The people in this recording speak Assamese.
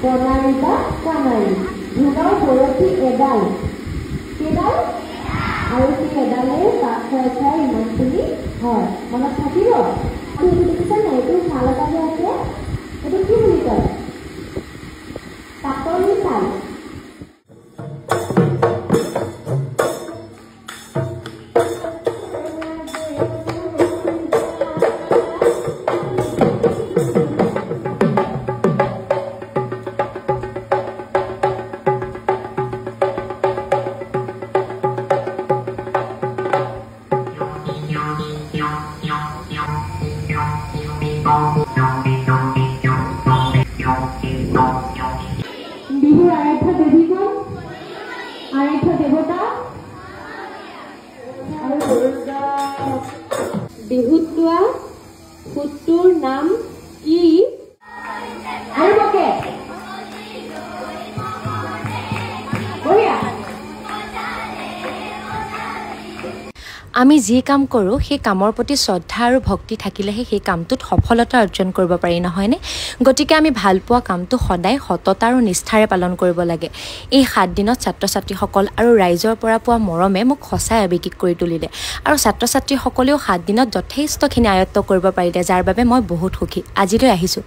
কণাৰী বা কাণাৰী ধুনৰ বৰশী এডাল কেডাল আৰু সেই এডালে পাত খাই খাই ইমানখিনি হয় মনত থাকিব এইটো দেখিছা নাই এইটো শাল এটা যে আছে এইটো কি বুলি কয় পাতলি শাল বিহুৰ আৰাধ্য দেৱী কোন আৰাধ্য দেৱতা আৰু বিহুত লোৱা ফুটটোৰ নাম কি আৰু বকে আমি যি কাম কৰোঁ সেই কামৰ প্ৰতি শ্ৰদ্ধা আৰু ভক্তি থাকিলেহে সেই কামটোত সফলতা অৰ্জন কৰিব পাৰি নহয়নে গতিকে আমি ভাল পোৱা কামটো সদায় সততা আৰু নিষ্ঠাৰে পালন কৰিব লাগে এই 7 দিনত ছাত্ৰ ছাত্ৰীসকল আৰু ৰাইজৰ পৰা পোৱা মৰমে মোক সঁচাই আৱেগিক কৰি তুলিলে আৰু ছাত্ৰ ছাত্ৰীসকলেও 7 দিনত যথেষ্টখিনি আয়ত্ব কৰিব পাৰিলে যাৰ বাবে মই বহুত সুখী আজিলৈ আহিছোঁ